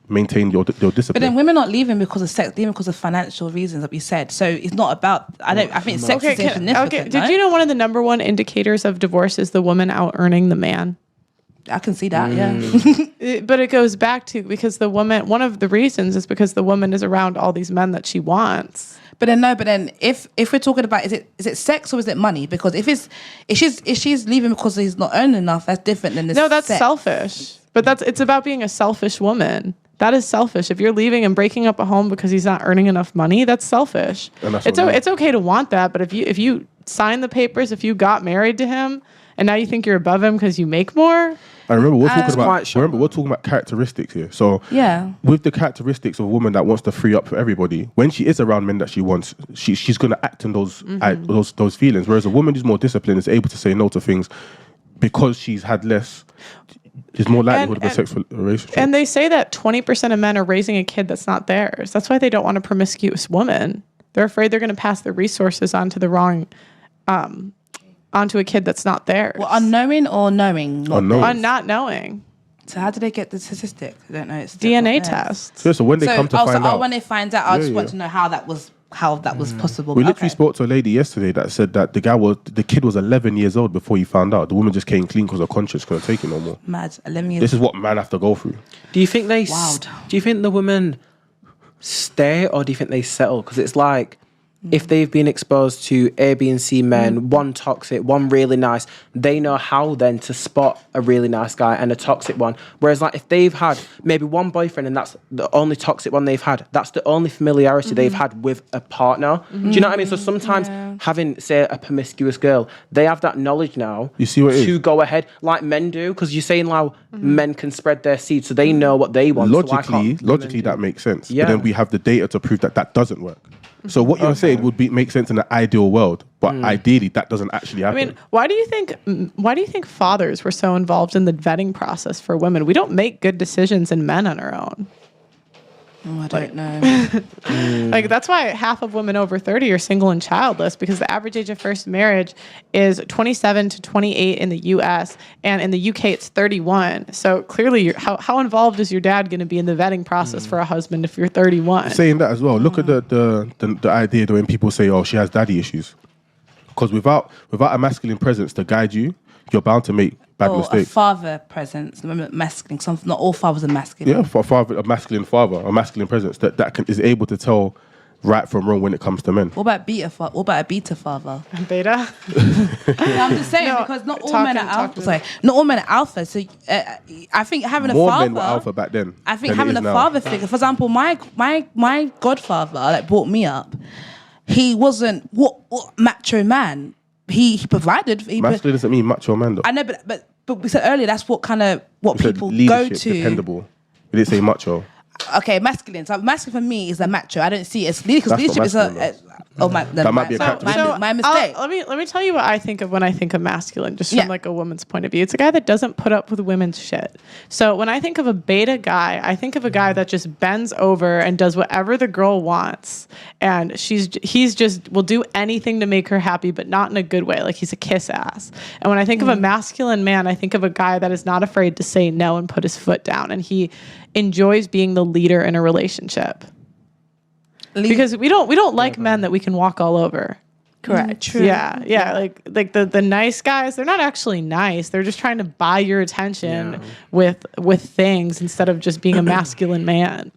maintain your discipline. But then women aren't leaving because of sex, leaving because of financial reasons, like we said. So it's not about. I think sex is insignificant. Okay. Did you know one of the number one indicators of divorce is the woman out earning the man? I can see that. Yeah. But it goes back to because the woman. One of the reasons is because the woman is around all these men that she wants. But then if we're talking about is it sex or is it money? Because if she's leaving because he's not earning enough, that's different than this. No, that's sex. selfish. But it's about being a selfish woman. That is selfish. If you're leaving and breaking up a home because he's not earning enough money, that's selfish. And that's it's okay to want that, but if you sign the papers, if you got married to him, and now you think you're above him because you make more. I remember we're talking about characteristics here. So with the characteristics of a woman that wants to free up for everybody, when she is around men that she wants, she's going to act on those feelings. Whereas a woman who's more disciplined is able to say no to things because she's had less. There's more likelihood of a sexual relationship. And they say that 20% of men are raising a kid that's not theirs. That's why they don't want a promiscuous woman. They're afraid they're going to pass the resources onto the wrong. Onto a kid that's not theirs. Well, unknowing or knowing? Not knowing. So how do they get the statistic? I don't know. It's DNA tests. So when they come to find out. When they find out, I just want to know how that was possible. We literally spoke to a lady yesterday that said that the kid was 11 years old before he found out. The woman just came clean because her conscience couldn't take it no more. Mad. 11 years. This is what men have to go through. Do you think do you think the women stay or do you think they settle? Because it's like, if they've been exposed to A, B, and C men, one toxic, one really nice, they know how then to spot a really nice guy and a toxic one. Whereas like if they've had maybe one boyfriend and that's the only toxic one they've had, that's the only familiarity they've had with a partner. Do you know what I mean? So sometimes having, say, a promiscuous girl, they have that knowledge now to go ahead, like men do, because you're saying how men can spread their seed, so they know what they want. Logically, that makes sense. Yeah. But then we have the data to prove that doesn't work. So what you're saying would make sense in an ideal world, but ideally that doesn't actually happen. I mean, why do you think fathers were so involved in the vetting process for women? We don't make good decisions in men on our own. Oh, I don't know. Like that's why half of women over 30 are single and childless, because the average age of first marriage is 27 to 28 in the U.S. and in the UK it's 31. So clearly, how involved is your dad going to be in the vetting process for a husband if you're 31? Saying that as well, look at the idea that when people say, "Oh, she has daddy issues," because without a masculine presence to guide you, you're bound to make bad mistakes. A father presence, masculine. Not all fathers are masculine. Yeah, for a masculine father, a masculine presence that is able to tell right from wrong when it comes to men. What about a beta father? Beta? I'm just saying because not all men are alpha. Sorry, not all men are alpha. So I think having more a father. Men were alpha back then. I think having a father figure. For example, my godfather that brought me up, he wasn't what macho man. He provided. Masculine doesn't mean macho man though. I know, but we said earlier that's what people go to. Dependable. We didn't say macho. Okay, masculine. So masculine for me is a macho. I don't see it as leadership because leadership is that might be a my mistake. Let me tell you what I think of when I think of masculine, just from like a woman's point of view. It's a guy that doesn't put up with women's shit. So when I think of a beta guy, I think of a guy that just bends over and does whatever the girl wants, and he's just will do anything to make her happy, but not in a good way. Like he's a kiss ass. And when I think of a masculine man, I think of a guy that is not afraid to say no and put his foot down, and he enjoys being the leader in a relationship. Because we don't like men that we can walk all over. Correct. True. Yeah. Like the nice guys, they're not actually nice. They're just trying to buy your attention with things instead of just being a masculine man.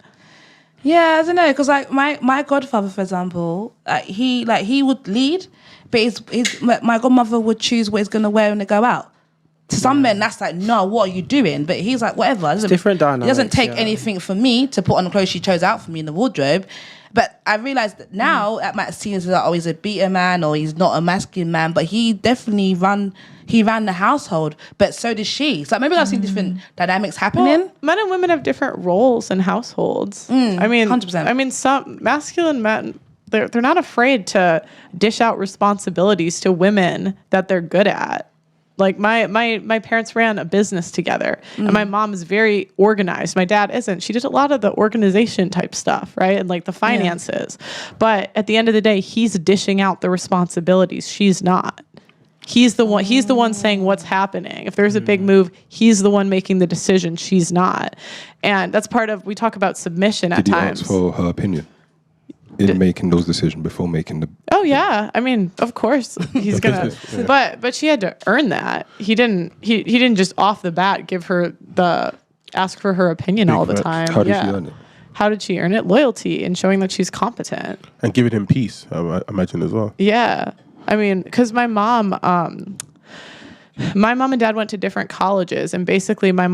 Yeah, I don't know, because like my godfather, for example, he would lead, but my godmother would choose what he's gonna wear when they go out. To some men, that's like, no, what are you doing? But he's like, whatever. It's different dynamics. He doesn't take anything from me to put on the clothes she chose out for me in the wardrobe. But I realised that now, it might seem as though he's a beta man or he's not a masculine man, but he definitely ran the household, but so did she. So maybe I've seen different dynamics happening. Well, men and women have different roles in households. I mean, 100%. I mean, some masculine men, they're not afraid to dish out responsibilities to women that they're good at. Like my parents ran a business together, and my mom is very organized. My dad isn't. She did a lot of the organization type stuff, right? And like the finances. But at the end of the day, he's dishing out the responsibilities. She's not. He's the one saying what's happening. If there's a big move, he's the one making the decision. She's not. And that's part of, we talk about submission at times. Did he ask for her opinion in making those decisions before making the... Oh yeah. I mean, of course he's going to, but she had to earn that. He didn't just off the bat give her ask for her opinion all the time. How did she earn it? How did she earn it? Loyalty and showing that she's competent. And giving him peace, I imagine, as well. Yeah. I mean, because my mom and dad went to different colleges, and basically my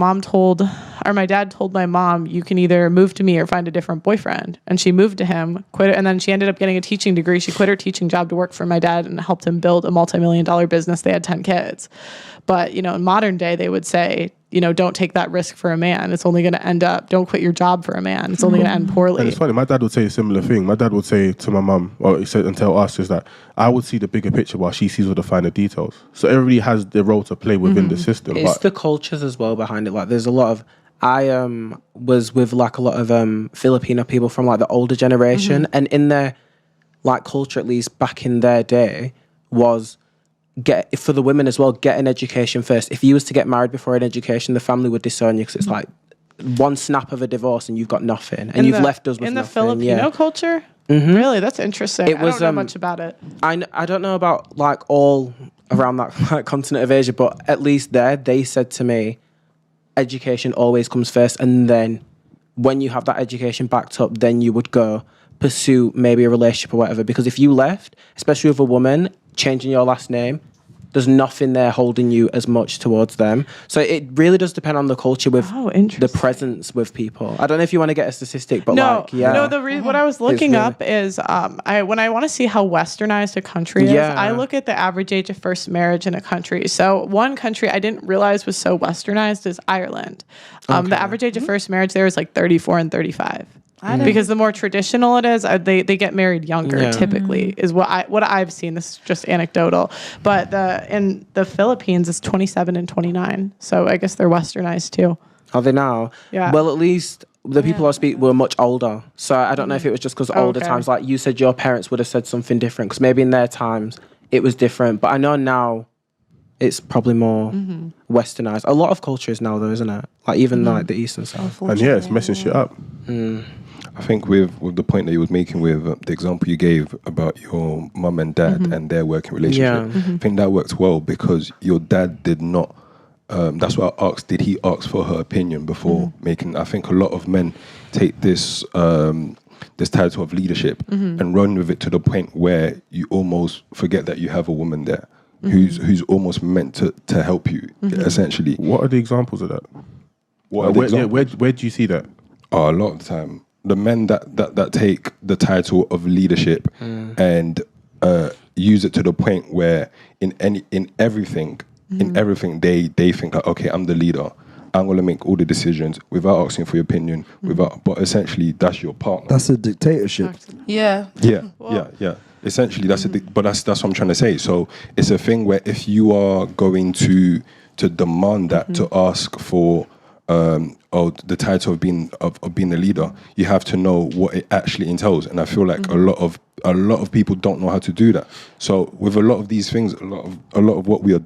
dad told my mom, you can either move to me or find a different boyfriend. And she moved to him, quit it, and then she ended up getting a teaching degree. She quit her teaching job to work for my dad and helped him build a multi-million-dollar business. They had 10 kids. But, in modern day, they would say, don't take that risk for a man. It's only going to end up, don't quit your job for a man. It's only going to end poorly. And it's funny, my dad would say a similar thing. My dad would say to my mum, or he said and tell us, is that I would see the bigger picture while she sees all the finer details. So everybody has their role to play within the system. It's the cultures as well behind it. Like, there's a lot of, I was with like a lot of Filipino people from like the older generation, and in their like culture, at least back in their day, was for the women as well, get an education first. If you was to get married before an education, the family would disown you, because it's like one snap of a divorce and you've got nothing, and you've left us with nothing. In the Filipino culture? Really? That's interesting. I don't know much about it. I don't know about like all around that like, continent of Asia, but at least there, they said to me, education always comes first, and then when you have that education backed up, then you would go pursue maybe a relationship or whatever. Because if you left, especially with a woman, changing your last name, there's nothing there holding you as much towards them. So it really does depend on the culture with the presence with people. I don't know if you want to get a statistic, but what I was looking up is when I want to see how westernized a country is, I look at the average age of first marriage in a country. So one country I didn't realize was so westernized is Ireland. The average age of first marriage there is like 34 and 35. Because the more traditional it is, they get married younger typically, is what I've seen. This is just anecdotal, but in the Philippines it's 27 and 29. So I guess they're westernized too. Are they now? Yeah. Well, at least the people I speak were much older. So I don't know if it was just because older times, like you said, your parents would have said something different, because maybe in their times it was different. But I know now it's probably more westernized. A lot of cultures now, though, isn't it? Like even like the East and South. And it's messing shit up. I think with the point that you was making with the example you gave about your mum and dad and their working relationship, I think that works well, because your dad did not, that's why I asked, did he ask for her opinion before making, I think a lot of men take this this title of leadership and run with it to the point where you almost forget that you have a woman there who's almost meant to help you, essentially. What are the examples of that? Where do you see that? A lot of the time, the men that take the title of leadership and use it to the point where in everything they think like, okay, I'm the leader, I'm gonna make all the decisions without asking for your opinion, but essentially that's your partner. That's a dictatorship. Yeah. Essentially that's but that's what I'm trying to say. So it's a thing where if you are going to demand that, to ask for the title of being a leader, you have to know what it actually entails. And I feel like a lot of people don't know how to do that. So with a lot of these things, a lot of what we are